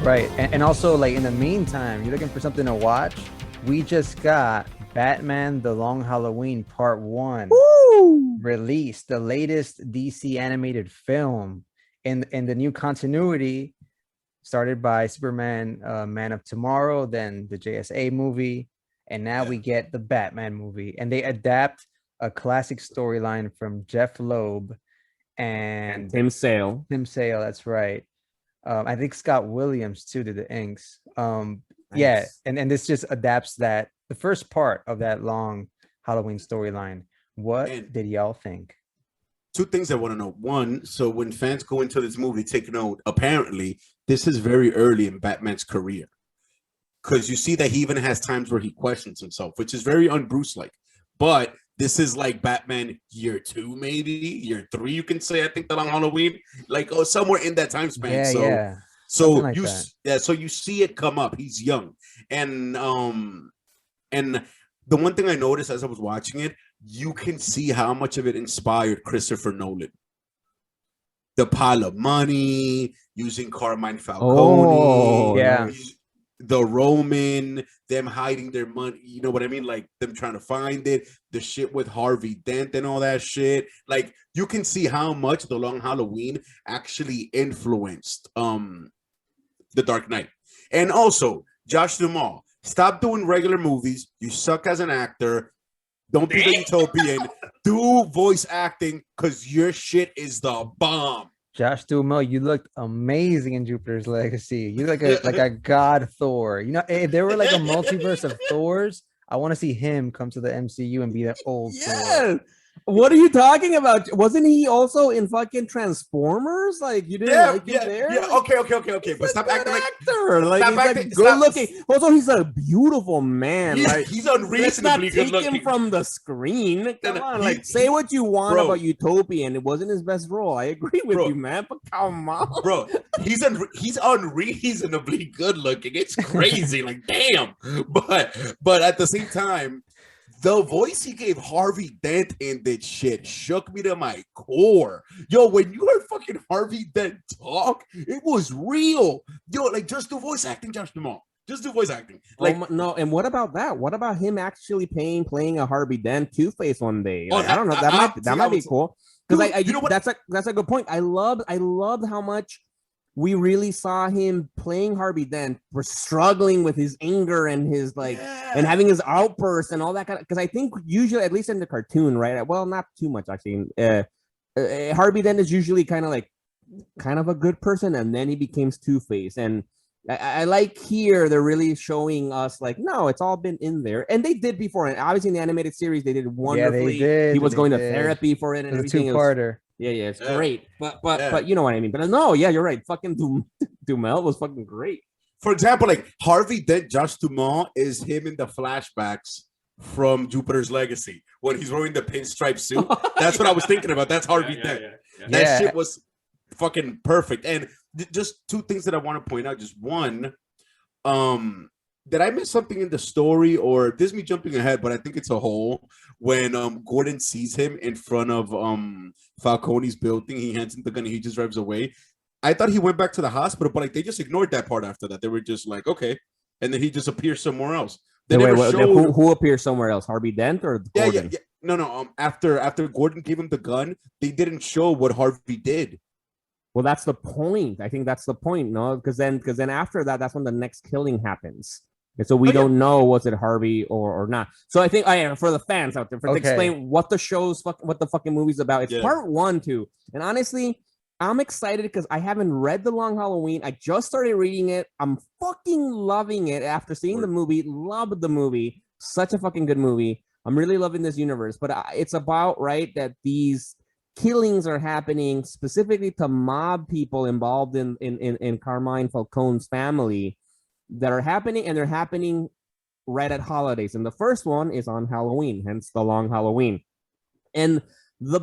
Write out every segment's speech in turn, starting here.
Right. And also, like, in the meantime, you're looking for something to watch. We just got Batman The Long Halloween Part 1 Woo! released, the latest DC animated film in the new continuity, started by Superman Man of Tomorrow, then the JSA movie, and now we Yeah. get the Batman movie. And they adapt a classic storyline from Jeff Loeb And and Tim Sale. Tim Sale, that's right. I think Scott Williams too did the inks. Yeah, Nice. and this just adapts that the first part of that long Halloween storyline. What And did y'all think? two things I want to know. One, so when fans go into this movie, take note. Apparently, this is very early in Batman's career because you see that he even has times where he questions himself, which is very un-Bruce like. But this is like Batman year 2, maybe year 3. You can say. I think that on Halloween, like somewhere in that time span. Yeah, So yeah, something so like you that. yeah, so you see it come up. He's young, and and the one thing I noticed as I was watching it, you can see how much of it inspired Christopher Nolan. The pile of money, using Carmine Oh, Falcone, Yeah, nice. the Roman, them hiding their money. You know what I mean? Like them trying to find it, the shit with Harvey Dent and all that shit. Like you can see how much the Long Halloween actually influenced the Dark Knight. And also, Josh Duhamel, stop doing regular movies. You suck as an actor. Don't be the utopian. Do voice acting because your shit is the bomb. Josh Duhamel, you looked amazing in Jupiter's Legacy. You like a god Thor. You know, if there were like a multiverse of Thors, I want to see him come to the MCU and be the old Thor. Yeah. What are you talking about? Wasn't he also in fucking Transformers? Like you didn't like him there? yeah. Like, Okay. But he's a stop good acting like actor. Like stop he's acting. like good Stop. looking. Also, he's a beautiful man. Like He's let's not unreasonably take good him looking. from the screen. Come on, like say He- what you want bro. about Utopian. It wasn't his best role. I agree with Bro. you, man. But come on, Bro, he's unreasonably good looking. It's crazy, like damn. But at the same time, the voice he gave Harvey Dent in this shit shook me to my core. Yo, when you heard fucking Harvey Dent talk, it was real. Yo, like just do voice acting, Josh Duhamel. Just do voice acting. Like, no. And what about that? What about him actually playing a Harvey Dent Two-Face one day? oh, Like, I don't know. That might be cool. Because Dude, you know what? that's a good point. I loved how much we really saw him playing Harvey Dent. We're struggling with his anger and his like and having his outbursts and all that kind of. Because I think usually, at least in the cartoon, right? Well, not too much actually. Harvey Dent is usually kind of a good person, and then he becomes Two-Face. And I like here they're really showing us like no, it's all been in there, and they did before. And obviously in the animated series they did wonderfully. Yeah, they did. He was They going to did. therapy for it and It was a everything. two-parter. Yeah, it's Yeah. great. Yeah. But you know what I mean. But no, yeah, you're right. Fucking Dumel was fucking great. For example, like Harvey Dent, Josh Duhamel is him in the flashbacks from Jupiter's Legacy when he's wearing the pinstripe suit. That's what I was thinking about. That's Harvey Dent. That Yeah. shit was fucking perfect. And just two things that I want to point out. Just one, did I miss something in the story, or this is me jumping ahead? But I think it's a whole when Gordon sees him in front of Falcone's building. He hands him the gun and he just drives away. I thought he went back to the hospital, but like they just ignored that part after that. They were just like, okay, and then he just appears somewhere else. They Wait, never showed who appears somewhere else? Harvey Dent or Gordon? yeah. No. After Gordon gave him the gun, they didn't show what Harvey did. Well, that's the point. I think that's the point, no? Because then after that, that's when the next killing happens. And so we don't know was it Harvey or not. So I think for the fans out there, to explain what the what the fucking movie's about. It's part 1 too. And honestly, I'm excited because I haven't read The Long Halloween. I just started reading it. I'm fucking loving it after seeing the movie. Loved the movie. Such a fucking good movie. I'm really loving this universe. But it's about, right, that these killings are happening specifically to mob people involved in Carmine Falcone's family that are happening, and they're happening right at holidays. And the first one is on Halloween, hence The Long Halloween. And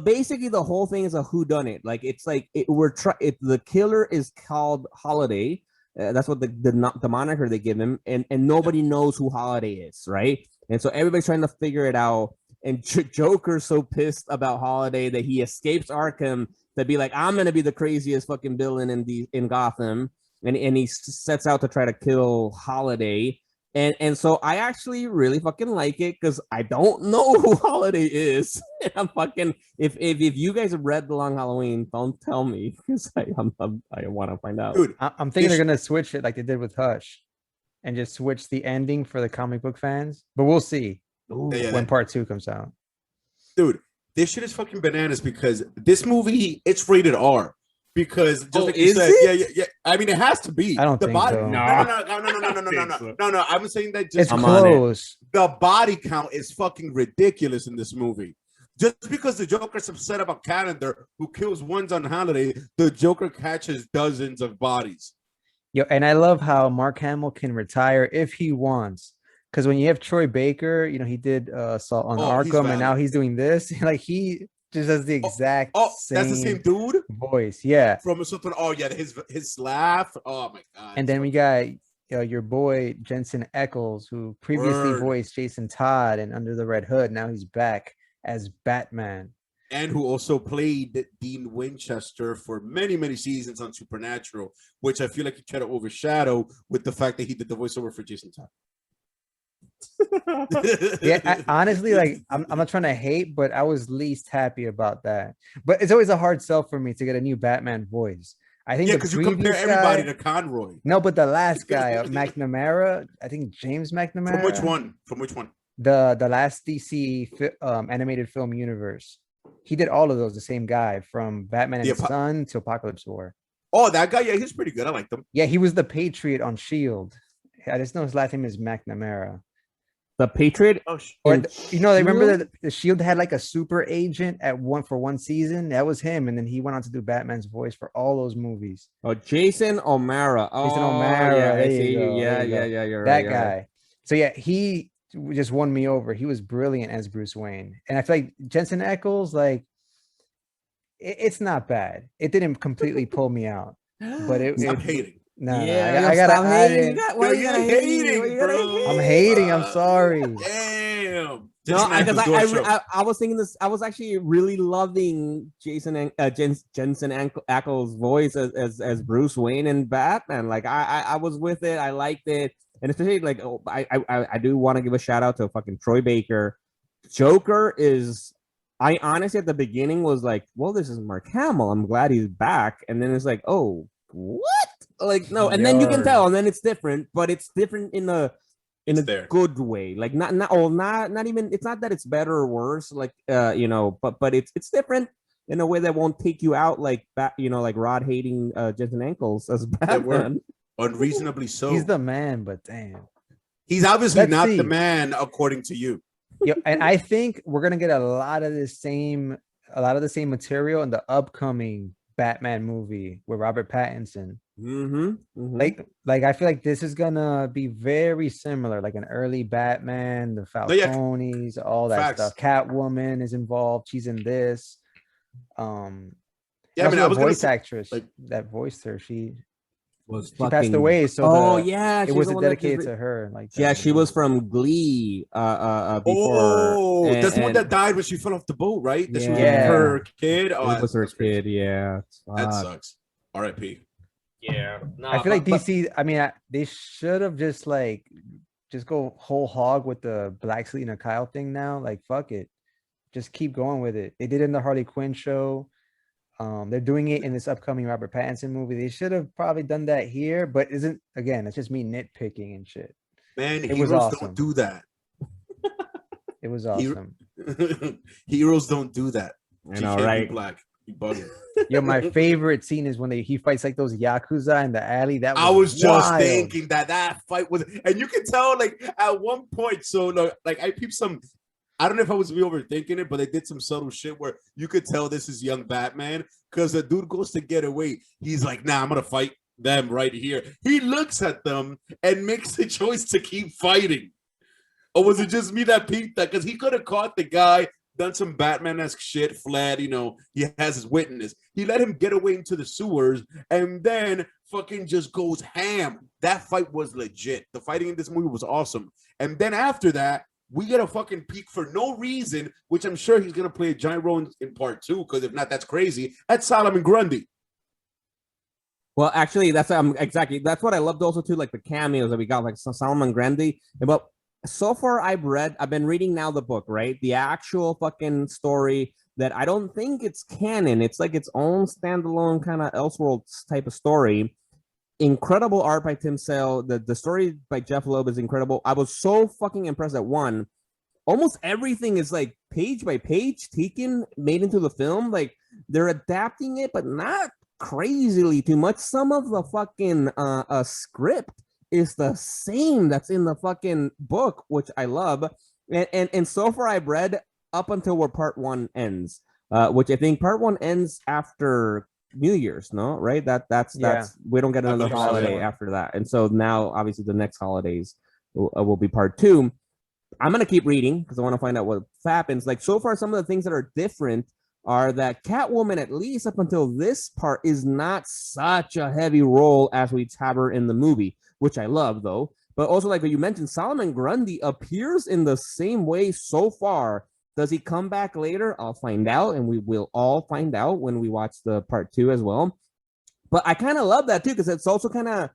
basically the whole thing is a whodunit. Like it's like the killer is called Holiday. That's what the moniker they give him, and nobody knows who Holiday is, right? And so everybody's trying to figure it out. And Joker's so pissed about Holiday that he escapes Arkham to be like, I'm gonna be the craziest fucking villain in Gotham. and he sets out to try to kill Holiday. And so I actually really fucking like it because I don't know who Holiday is. I'm fucking if you guys have read The Long Halloween, don't tell me because I want to find out. Dude, I'm thinking they're gonna switch it like they did with Hush, and just switch the ending for the comic book fans. But we'll see when part 2 comes out. Dude, this shit is fucking bananas because this movie it's rated R. Because just like you said, yeah. I mean, it has to be. I don't think body, so. No. I'm saying that just it's close. The body count is fucking ridiculous in this movie. Just because the Joker's upset about Calendar, who kills ones on Holiday, the Joker catches dozens of bodies. Yo, and I love how Mark Hamill can retire if he wants. Because when you have Troy Baker, you know, he did Assault on Arkham, and now he's doing this. Like he just has the exact same. That's the same dude voice, yeah. From something. Oh yeah, his laugh. Oh my god. And then we got your boy Jensen Ackles, who previously voiced Jason Todd and Under the Red Hood. Now he's back as Batman, and who also played Dean Winchester for many seasons on Supernatural, which I feel like he tried to overshadow with the fact that he did the voiceover for Jason Todd. Yeah, honestly, like I'm not trying to hate, but I was least happy about that. But it's always a hard sell for me to get a new Batman voice. I think because you compare everybody to Conroy. No, but the last guy, McNamara, I think James McNamara. From which one? The last DC animated film universe. He did all of those. The same guy from Batman and the Sun to Apocalypse War. Oh, that guy, yeah, he's pretty good. I like him. Yeah, he was the Patriot on S.H.I.E.L.D. I just know his last name is McNamara. The Patriot? Or they remember that the S.H.I.E.L.D. had like a super agent for one season. That was him, and then he went on to do Batman's voice for all those movies. Oh, Jason O'Mara. Jason O'Mara. Yeah, there you go. Yeah. You're that right. That guy. Right. So yeah, he just won me over. He was brilliant as Bruce Wayne, and I feel like Jensen Ackles, like it's not bad. It didn't completely pull me out, but I'm hating. No, I gotta hating. Why you hating, bro? I'm hating. I'm sorry. Damn. No, because I was thinking this. I was actually really loving Jensen Ackles' voice as Bruce Wayne and Batman. Like I was with it. I liked it, and especially like I do want to give a shout out to fucking Troy Baker. Joker is. I honestly at the beginning was like, well, this is Mark Hamill. I'm glad he's back, and then it's like, oh, what? Like no, and then you can tell, and then it's different, but it's different in a good way. Like not even. It's not that it's better or worse. Like but it's different in a way that won't take you out like like Rod hating Jensen Ackles as Batman. Unreasonably so. He's the man, but damn, he's obviously not the man according to you. Yeah, and I think we're gonna get a lot of the same material in the upcoming Batman movie with Robert Pattinson. Like I feel like this is gonna be very similar, like an early Batman, the Falcones, all that stuff. Catwoman is involved. She's in this. I mean, I was voice actress that voiced her. She passed away. So it wasn't dedicated to her. Like yeah, she was from Glee. Before. Oh, that's the one that died when she fell off the boat, right? That she was her kid. Oh, it was her kid. Yeah, that sucks. R.I.P. Yeah, I feel like DC. I mean, they should have just go whole hog with the Black Selena Kyle thing now. Like, fuck it, just keep going with it. They did it in the Harley Quinn show. They're doing it in this upcoming Robert Pattinson movie. They should have probably done that here, but it's just me nitpicking and shit. Man, heroes don't do that. It was awesome. Heroes don't do that. I know, right? Black. Bugging. Yo, my favorite scene is when he fights like those Yakuza in the alley. That was I was just wild. thinking that fight was, and you can tell like at one point. So like I peeped some. I don't know if I was overthinking it, but they did some subtle shit where you could tell this is young Batman because the dude goes to get away. He's like, nah, I'm gonna fight them right here. He looks at them and makes the choice to keep fighting. Or was it just me that peeped that? Because he could have caught the guy, done some Batman-esque shit, fled, he has his witness. He let him get away into the sewers and then fucking just goes ham. That fight was legit. The fighting in this movie was awesome. And then after that, we get a fucking peek for no reason, which I'm sure he's going to play a giant role in part 2, because if not, that's crazy. That's Solomon Grundy. Well, actually, that's exactly that's what I loved also too, like the cameos that we got, like Solomon Grundy. But so far, I've been reading now the book, right? The actual fucking story that I don't think it's canon. It's like its own standalone kind of Elseworlds type of story. Incredible art by Tim Sale. The story by Jeff Loeb is incredible. I was so fucking impressed that one, almost everything is like page by page taken, made into the film. Like they're adapting it, but not crazily too much. Some of the fucking script is the same that's in the fucking book, which I love. And so far I've read up until where part one ends, which I think part one ends after New Year's, no, right? That's we don't get another holiday after that, and so now obviously the next holidays will be part two. I'm gonna keep reading because I want to find out what happens. Like so far, some of the things that are different are that Catwoman, at least up until this part, is not such a heavy role as we have her in the movie, which I love though. But also, like what you mentioned, Solomon Grundy appears in the same way so far. Does he come back later? I'll find out, and we will all find out when we watch the part two as well. But I kind of love that too, because it's also kind of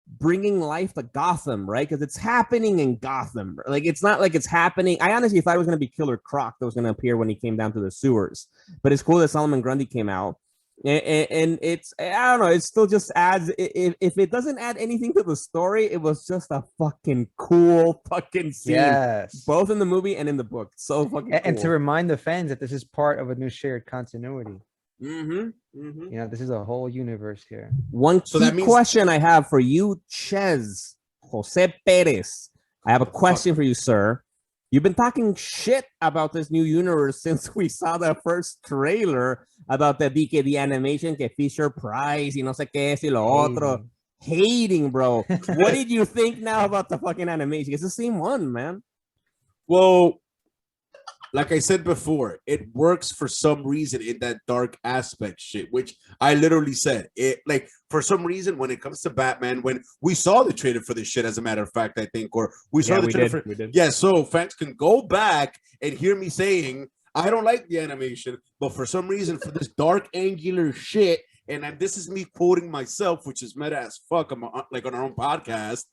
bringing life to Gotham, right? Because it's happening in Gotham. Like it's not like it's happening. I honestly thought it was going to be Killer Croc that was going to appear when he came down to the sewers. But it's cool that Solomon Grundy came out. And it's, I don't know, it still just adds, if it doesn't add anything to the story, it was just a fucking cool fucking scene. Yes. Both in the movie and in the book. So fucking cool. And to remind the fans that this is part of a new shared continuity. Mm-hmm. You know, this is a whole universe here. One key question I have for you, Ches, Jose Perez. I have a question for you, sir. You've been talking shit about this new universe since we saw the first trailer about the animation, que Fisher Price, y no sé qué es y lo otro. Hating, bro. What did you think now about the fucking animation? It's the same one, man. Well, like I said before, it works for some reason in that dark aspect shit, which I literally said. It like for some reason when it comes to Batman, when we saw the trailer for this shit, as a matter of fact, I think, or we saw the trailer for yeah, so fans can go back and hear me saying I don't like the animation, but for some reason for this dark angular shit, and this is me quoting myself, which is meta as fuck, like on our own podcast.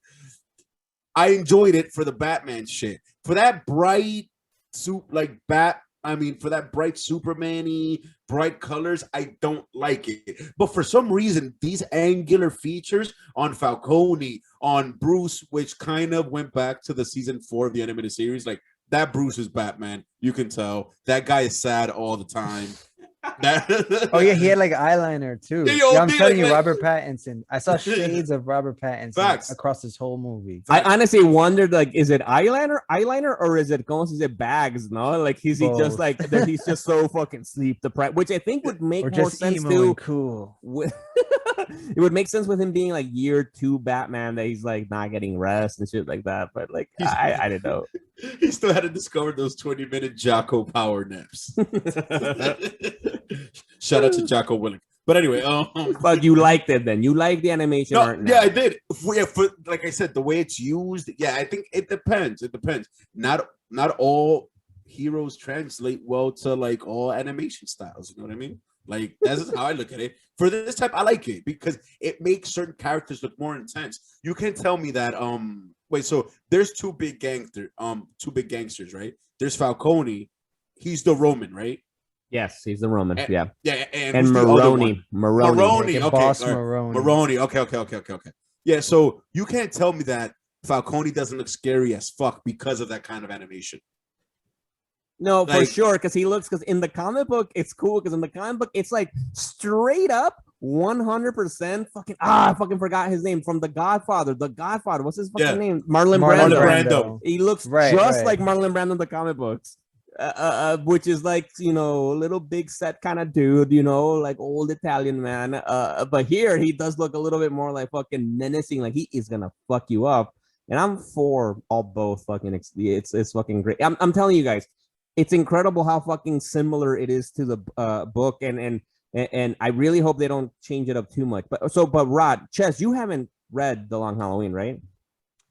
I enjoyed it for the Batman shit, for that bright. For that bright Superman-y, bright colors, I don't like it. But for some reason, these angular features on Falcone, on Bruce, which kind of went back to the season 4 of the animated series, like that Bruce is Batman. You can tell that guy is sad all the time. Oh yeah, he had like eyeliner too. Yeah, I'm telling you, Robert Pattinson. I saw shades of Robert Pattinson across this whole movie. I honestly wondered, like, is it eyeliner, or is it como si se bags? No, like he's just like that. He's just so fucking sleep deprived, which I think would make more sense too. Cool. It would make sense with him being like year 2 Batman, that he's like not getting rest and shit like that. But like, I didn't know. He still had to discover those 20-minute Jocko power naps. Shout out to Jocko Willink. But anyway, but you liked it then. You like the animation art now. Yeah, I did. For like I said, the way it's used, yeah, I think it depends. It depends. Not all heroes translate well to like all animation styles. You know what I mean? Like that's how I look at it. For this type, I like it because it makes certain characters look more intense. You can tell me that wait, so there's two big gangsters, right? There's Falcone, he's the Roman, right? Yes, he's the Roman. Yeah. And Maroni. Maroni. Okay. Boss Maroni. Maroni. Okay. Yeah, so you can't tell me that Falcone doesn't look scary as fuck because of that kind of animation. No, like, for sure, because in the comic book, it's cool because in the comic book, it's like straight up 100% fucking I fucking forgot his name from The Godfather. The Godfather, what's his fucking name? Marlon Brando. He looks just like Marlon Brando in the comic books. Which is like, you know, a little big set kind of dude, you know, like old Italian man. But here he does look a little bit more like fucking menacing, like he is gonna fuck you up. And I'm for both fucking. It's fucking great. I'm telling you guys, it's incredible how fucking similar it is to the book, and I really hope they don't change it up too much. But Rod, Ches, you haven't read The Long Halloween, right?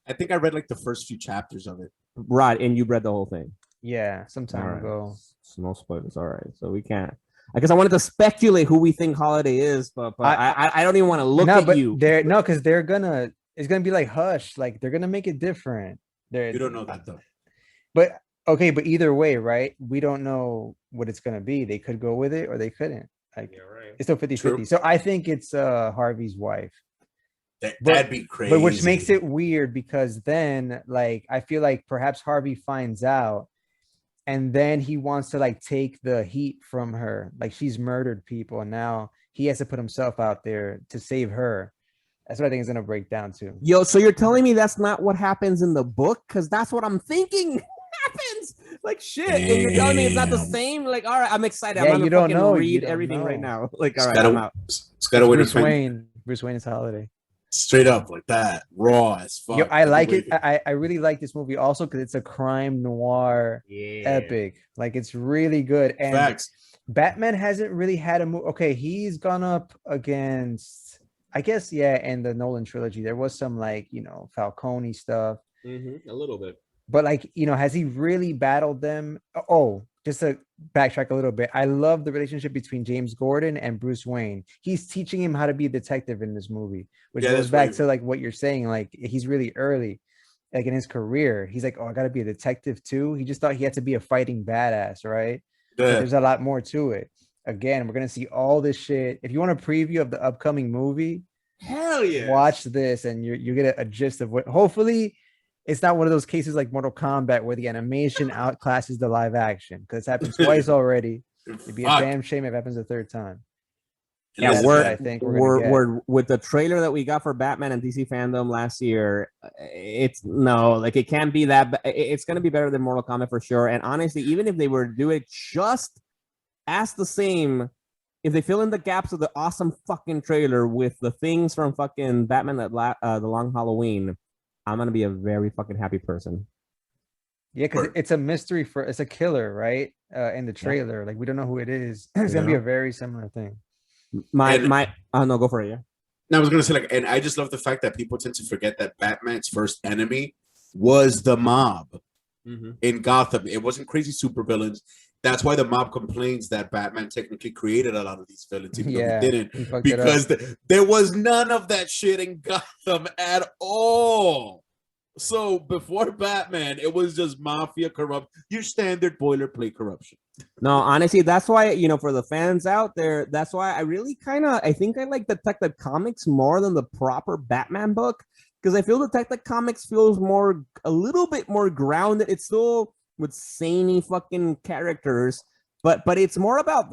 I think I read like the first few chapters of it. Rod, and you read the whole thing. Yeah, some time ago. No spoilers. All right, so we can't. I guess I wanted to speculate who we think Holiday is, but I don't even want to look no, at but you. because it's gonna be like Hush, like they're gonna make it different. You don't know that though. But okay, but either way, right? We don't know what it's gonna be. They could go with it or they couldn't. Like Right. it's still 50-50. So I think it's Harvey's wife. That'd be crazy. But which makes it weird because then like I feel like perhaps Harvey finds out and then he wants to like take the heat from her. Like she's murdered people and now he has to put himself out there to save her. That's what I think is gonna break down to. Yo, so you're telling me that's not what happens in the book? Because that's what I'm thinking happens. Like shit, and you're telling me it's not the same. Like, all right, I'm excited. Yeah, I'm gonna you don't fucking know. read everything right now. Like, all right, gotta, I'm out. It's gotta wait. Bruce Wayne. Bruce Wayne is Holiday. Straight up like that, raw as fuck. Yo, I like it. I really like this movie also because it's a crime noir epic. Like it's really good. And Facts. Batman hasn't really had a movie. Okay, he's gone up against, I guess, yeah, in the Nolan trilogy. There was some like, Falcone stuff. A little bit. But like, has he really battled them? Oh, just to backtrack a little bit, I love the relationship between James Gordon and Bruce Wayne. He's teaching him how to be a detective in this movie, which goes back to like what you're saying. Like he's really early, like in his career. He's like, oh, I got to be a detective too. He just thought he had to be a fighting badass, right? But there's a lot more to it. Again, we're gonna see all this shit. If you want a preview of the upcoming movie, hell yeah, watch this, and you get a gist of what. Hopefully, it's not one of those cases like Mortal Kombat where the animation outclasses the live action, because it's happened twice already. It'd be a damn shame if it happens a third time. Yeah, I think we're with the trailer that we got for Batman and DC Fandom last year. It can't be that. It's gonna be better than Mortal Kombat for sure. And honestly, even if they were to do it just as the same, if they fill in the gaps of the awesome fucking trailer with the things from fucking Batman the Long Halloween, I'm gonna be a very fucking happy person. Yeah, because it's a mystery it's a killer, right? In the trailer, like we don't know who it is. It's gonna be a very similar thing. No, go for it. Yeah. I was gonna say and I just love the fact that people tend to forget that Batman's first enemy was the mob in Gotham. It wasn't crazy supervillains. That's why the mob complains that Batman technically created a lot of these villains, even though he didn't, because there was none of that shit in Gotham at all. So before Batman, it was just mafia corrupt, your standard boilerplate corruption. No, honestly, that's why, for the fans out there, that's why I really I think I like Detective Comics more than the proper Batman book, because I feel Detective Comics feels a little bit more grounded. It's still with zany fucking characters, but it's more about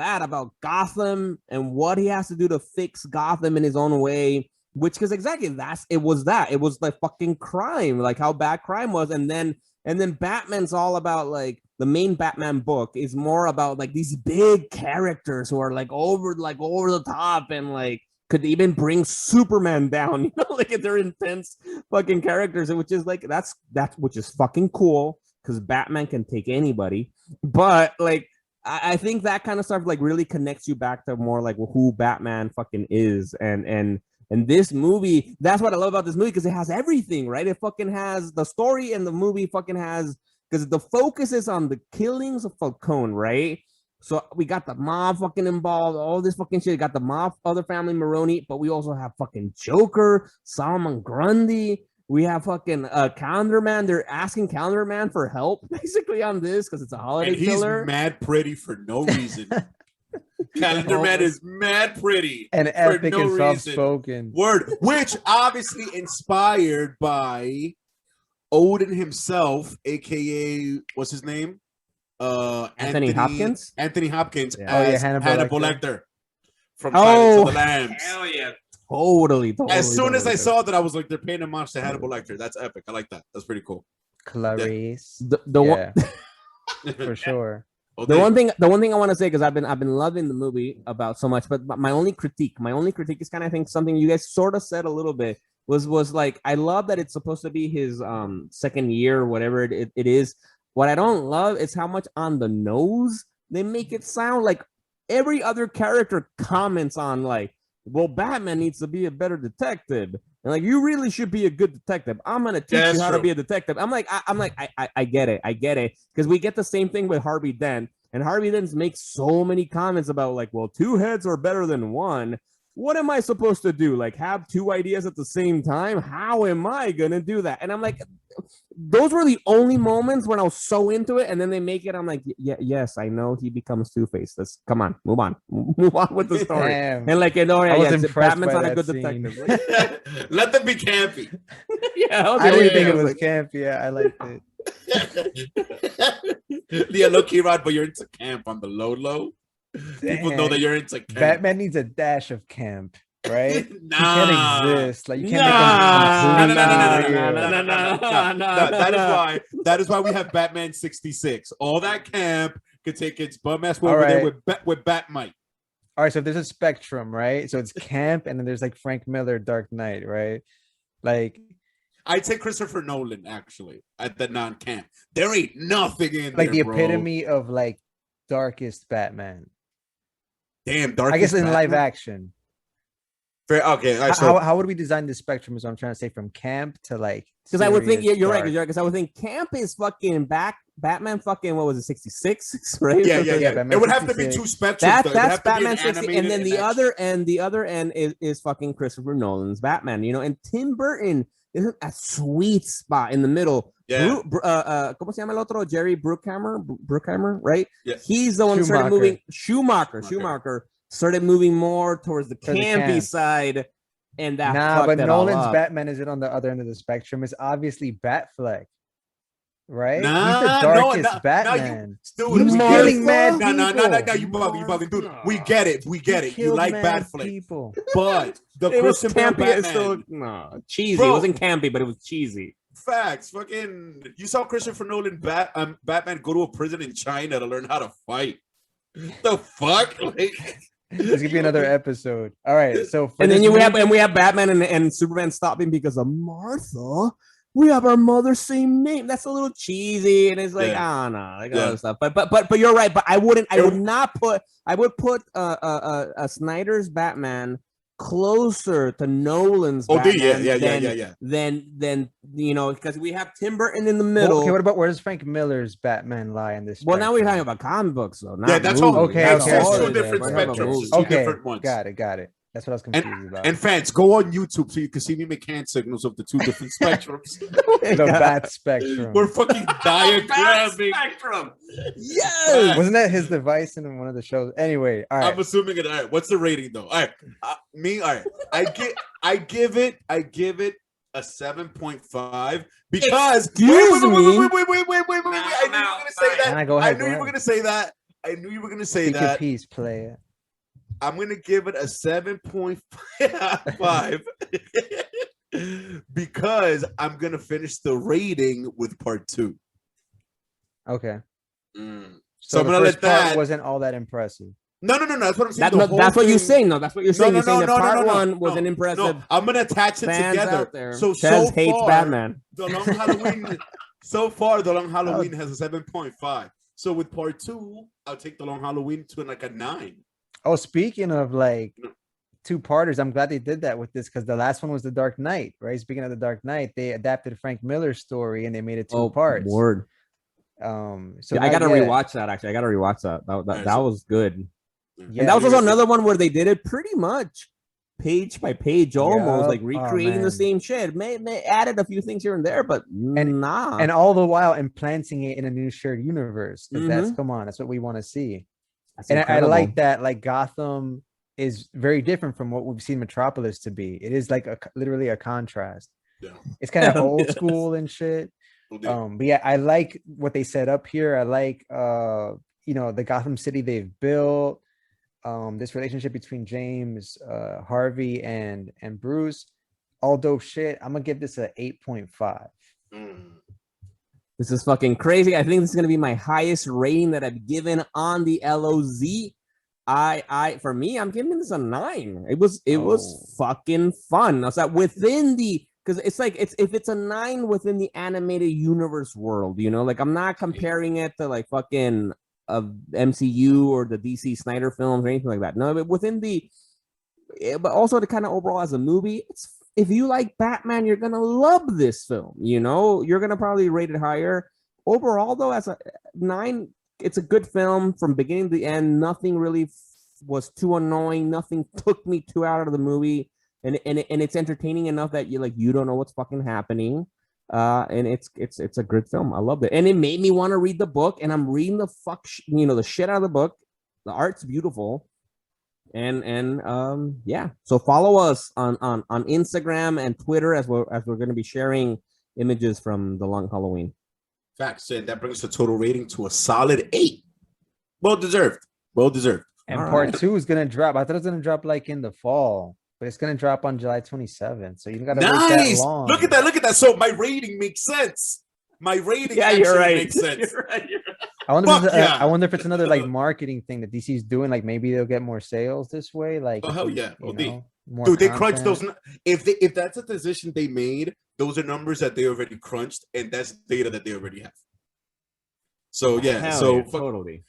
Gotham and what he has to do to fix Gotham in his own way. Which, because exactly it was like fucking crime, like how bad crime was, and then Batman's all about like the main Batman book is more about like these big characters who are like over the top and like could even bring Superman down, like if they're intense fucking characters, which is like that's which is fucking cool because Batman can take anybody, but like I think that kind of stuff like really connects you back to more like who Batman fucking is, and this movie, that's what I love about this movie, because it has everything, right? It fucking has the story, and the movie fucking has, because the focus is on the killings of Falcone, right? So we got the mob fucking involved, all this fucking shit. We got the mob, other family, Maroni, but we also have fucking Joker, Solomon Grundy. We have fucking Calendar Man. They're asking Calendar Man for help, basically, on this, because it's a holiday killer. He's mad pretty for no reason. Calendar Man is mad pretty and epic and soft-spoken. Word, which obviously inspired by Odin himself, aka what's his name? Anthony Hopkins. Anthony Hopkins as Hannibal Lecter from Silence of the Lambs. Hell yeah! Totally. As soon as I saw that, I was like, they're paying homage to Hannibal Lecter. That's epic. I like that. That's pretty cool. Clarice, one for sure. The one thing I want to say, because I've been loving the movie about so much, but my only critique is kind of, I think, something you guys sort of said a little bit was like, I love that it's supposed to be his second year or whatever it is. What I don't love is how much on the nose they make it sound. Like every other character comments on like, well, Batman needs to be a better detective. And like, you really should be a good detective. I'm gonna teach you how to be a detective. I get it. Because we get the same thing with Harvey Dent. And Harvey then makes so many comments about like, well, 2 heads are better than 1. What am I supposed to do? Like have 2 ideas at the same time? How am I gonna do that? And I'm like, those were the only moments when I was so into it, and then they make it. I'm like, yes, I know he becomes Two-Face. Let's come on, move on with the story. Damn. And like, you know, I was yeah, impressed Batman's by not a that good scene. detective. Let them be campy. Yeah, that was the I only didn't thing think I it was like, camp. Yeah, I liked it. Yeah, low key, Rod, but you're into camp on the low. People know that Dang. you're into camp. Batman needs a dash of camp, right? Nah. He can't exist. Like you can't Nah. make him completely No. real. That is why we have Batman 66. All that camp could take its bum ass All over there right. with Batmite. All right, so there's a spectrum, right? So it's camp, and then there's like Frank Miller, Dark Knight, right? Like I'd say Christopher Nolan actually at the non-camp. There ain't nothing in like there, the epitome of like darkest Batman. Damn, dark. I guess in live action. Okay, all right, so How would we design the spectrum? Is what I'm trying to say, from camp to like. Because I would think you're right. dark. Because I would think camp is fucking Batman. Fucking what was it? 66, right? yeah. Batman It would have to be 66. two spectrums. That's Batman 60, and then the other end is fucking Christopher Nolan's Batman. You know, and Tim Burton is a sweet spot in the middle. Yeah. ¿Cómo se llama el otro? Jerry Bruckheimer, right? Yeah. He's the one who started moving. Schumacher started moving more towards the campy side, and that. Nah, but Nolan's Batman is it on the other end of the spectrum? Is obviously Batfleck, right? Nah, he's the darkest Batman. Dude, He's killing mad No, people. you bugging, dude. We get it. You like Batfleck, people. But the Christian Bale Batman, no, cheesy. Bro. It wasn't campy, but it was cheesy. Facts. Fucking, you saw Christopher Nolan Batman go to a prison in China to learn how to fight. The fuck? Like, This could be another episode. All right, so and then we have Batman and Superman stopping because of Martha. We have our mother's same name. That's a little cheesy, and it's like, I don't know, like other stuff. But you're right. But I would put Snyder's Batman closer to Nolan's Batman than you know, because we have Tim Burton in the middle. Okay, what about where does Frank Miller's Batman lie in this? Well, now we're talking about comic books, though. Yeah, that's all. Okay, that's okay. two different spectrums. Two different ones. Got it. That's what I was confused about. And fans, go on YouTube so you can see me make hand signals of the two different spectrums. The bat spectrum. We're fucking diagramming. Spectrum. Yes. Wasn't that his device in one of the shows? Anyway, all right. I'm assuming it. All right. What's the rating though? All right. All right. I give it a 7.5 because Excuse me. Wait. I knew you were gonna say that. Go ahead, I knew you were gonna say that. I knew you were gonna say Speak that. your piece, player. I'm gonna give it a 7.5 because I'm gonna finish the rating with part 2. Okay. So I'm gonna let that. Wasn't all that impressive. No. That's what I'm saying. That's what you're saying. No, that's what you're saying. You're saying that part one was an impressive. No, I'm gonna attach it together. So Chez hates far, Batman. The Long Halloween. So far, the Long Halloween has a 7.5. So with part 2, I'll take the Long Halloween to like a 9. Oh, speaking of like two-parters, I'm glad they did that with this because the last one was The Dark Knight, right? Speaking of The Dark Knight, they adapted Frank Miller's story and they made it 2 parts. Word. So yeah, I gotta rewatch that. Actually, I gotta rewatch that. That was good. Yeah, and that was also another one where they did it pretty much page by page, almost like recreating the same shit. May added a few things here and there, but and all the while implanting it in a new shared universe. That's what we want to see. That's incredible. I like that. Like Gotham is very different from what we've seen Metropolis to be. It is like literally a contrast. Yeah. It's kind of old school and shit. But yeah, I like what they set up here. I like the Gotham City they've built. This relationship between James, Harvey, and Bruce, all dope shit. I'm gonna give this a 8.5. This is fucking crazy. I think this is gonna be my highest rating that I've given on the LoZ. For me, I'm giving this a 9. It was fucking fun. Now, so within the, because it's like if it's a 9 within the animated universe world, you know, like I'm not comparing it to like fucking of MCU or the DC Snyder films or anything like that. No, but within but also the kind of overall as a movie, if you like Batman, you're gonna love this film. You know, you're gonna probably rate it higher. Overall, though, as a 9, it's a good film from beginning to the end. Nothing really was too annoying. Nothing took me too out of the movie, and it's entertaining enough that you don't know what's fucking happening. And it's a good film. I loved it, and it made me want to read the book. And I'm reading the the shit out of the book. The art's beautiful, and yeah. So follow us on Instagram and Twitter as we're going to be sharing images from The Long Halloween. Facts, and that brings the total rating to a solid 8. Well deserved. And All part right. 2 is gonna drop. I thought it was gonna drop like in the fall, but it's gonna drop on July 27th. So you don't gotta wait that Nice. long. Look at that. So my rating makes sense. My rating you're right. makes sense. You're right. I wonder, Fuck yeah. I wonder if it's another like marketing thing that DC's doing. Like maybe they'll get more sales this way. Like, Oh hell yeah, you OD. know, more Dude, they crunch content. those. If that's a decision they made, those are numbers that they already crunched, and that's data that they already have. So yeah, Hell yeah, totally.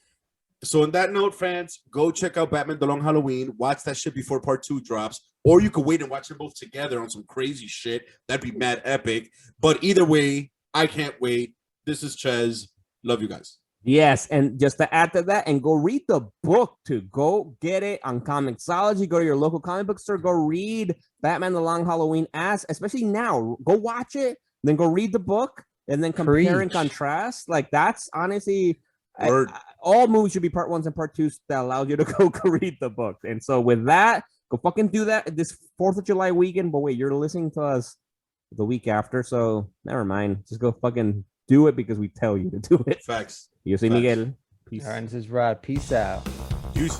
So on that note, fans, go check out Batman: The Long Halloween. Watch that shit before part 2 drops, or you could wait and watch them both together on some crazy shit. That'd be mad epic. But either way, I can't wait. This is Chez. Love you guys. Yes, and just to add to that, and go read the book too. Go get it on Comixology. Go to your local comic book store. Go read Batman: The Long Halloween. Especially now, go watch it, then go read the book, and then compare and Preach. contrast. Like that's honestly, all movies should be part 1s and part 2s that allows you to go read the book. And so with that, go fucking do that this 4th of July weekend. But wait, you're listening to us the week after, so never mind. Just go fucking do it because we tell you to do it. Facts. Yo soy Miguel. Peace. All right, this is Rod. Peace out. Peace.